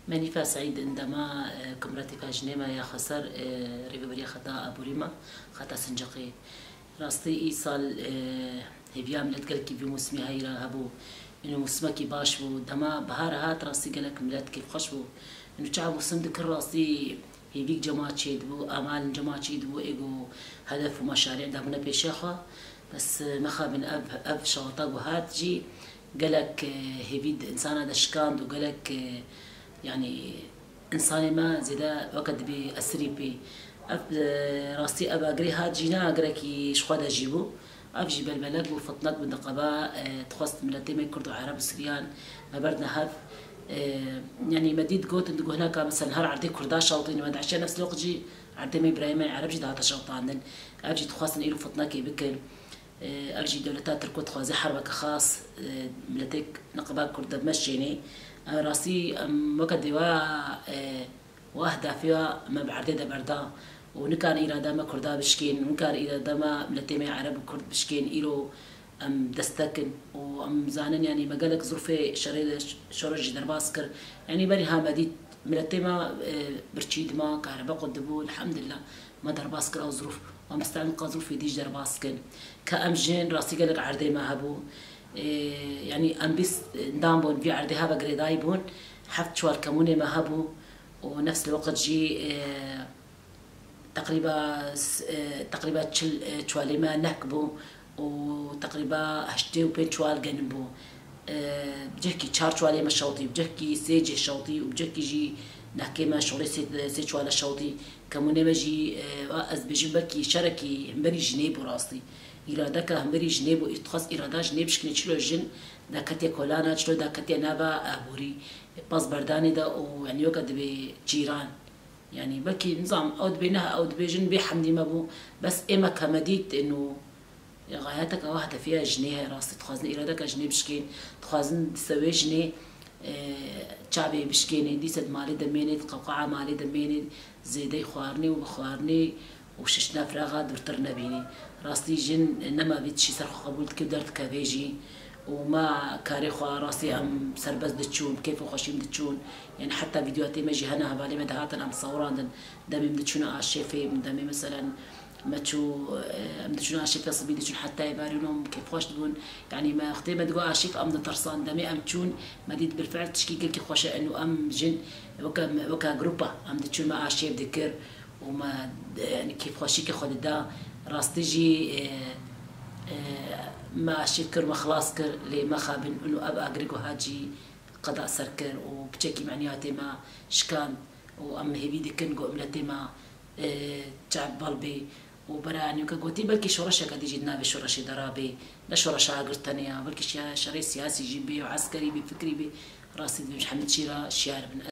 ماني سعيد عندما كمرتي فاجنما يا خسر ريفي خطا أبوريما خطا سنجقي راستي إيصال هبيام لتقلك بموسمي هاي هبو إنه موسمك باش بو دما بهار هات راستي قالك ملات كيف خش بو إنه تعب موسم ذكر راستي هيبيك جماعة شيد بو أعمال جماعة شيد بو إيجو هدف ومشاريع دامنا بيشاخة بس مخابن أب شواطا وهات جي قالك هيبيد إنسان دشكاند وقالك يعني إنساني ما زيدا وقت بأسري بي راستي أبا أجري هاد جينا أجركي شخودا جيبو أفجي بالبلد وفطنات بالنقبة تخصت ملتي ما كردو عرب سريان ما بردنا هاد يعني مديد قوت ندقو هناك مثلا هر عردي كردا شاوطين ما عشان نفس الوقت جي عردي ما إبراهيم عرب جي دهاتا شاوطا عندن أفجي تخصت إيرو فطناكي بكل أفجي دولتات تركوت خوازي حربك خاص ملتك نقبة كردا بمشيني راسي وقت دوا وأهدافها ما بعدد بردا ونكان إلى دما كردا بشكين ونكان إلى دما ملتي عرب كرد بشكين إلو دستكن وأم زانن يعني مجالك ظروفي شرج درباسكر يعني بري هامديت ملتي ما برشيد ما كهرباء قدبو الحمد لله ما درباسكر أو ظروف ومستعمل ظروفي ديج درباسكن كأمجين راسي قالك عردي ما هبو يعني أم بس دامبون في عردها بقريداي بون حفت شوار كمونة ما هبو ونفس الوقت جي تقريبا شوالي ما نكبو وتقريبا هشتي وبين شوال جنبو بجهكي شار شوالي ما شوطي بجهكي سيجي شوطي وبجهكي جي نحكي ما شغلي سي شوال شوطي كمونة ما جي أز بجي بركي شركي همبري جنيب وراسي إرادك همبري جنيب وإتخاص إرادة جنيب شكني شلو جن دا كتيا كولانا شلو دا كتيا نابا أبوري باس برداني دا ويعني وقت بجيران يعني بلكي نظام أود بينها أود بيجن بحمدي مابو بس إما كمديت إنه غاياتك واحدة فيها جنيه راسي تخازن إرادك جنيه بشكين تخازن تسوي جنيه شعبي بشكيني دي سد مالي دميني قوقعة مالي دميني زيدي خوارني وبخوارني وششنا فراغا دورتر نبيني راستي جن إنما بيتشي سرخ قبول كدرت كافيجي وما كاري خوا راسي أم سربز دتشون كيف خوشيم دتشون يعني حتى فيديوهاتي ما جي هنا بالي مدهاتن أم صوران دمي مدتشون عالشيفي دمي مثلا ما تشو مدتشون عالشيفي صبي دتشون حتى يبارينهم كيف خوش تقول يعني ما اختي ما تقول عالشيف أم دترسان دمي أم تشون مديد بالفعل تشكيك كي خوشة إنه أم جن وكا جروبا أم دتشون مع عالشيف ذكر وما يعني كيف خوشي كخد دا راستي جي ما شكر ما خلاص كر لي ما خابن إنه أبقى أجريكو هاجي قضاء سركر وبشكي معنياتي ما شكان وأم هبيدي كن جو أملتي ما تعب بالبي وبراني وكقولتي بلكي شورشة قد يجينا بشورشة درابي لا شورشة عقرتانية بلكي شري سياسي جيبي وعسكري بفكري بي راسي مش حمد شيرا شيار بن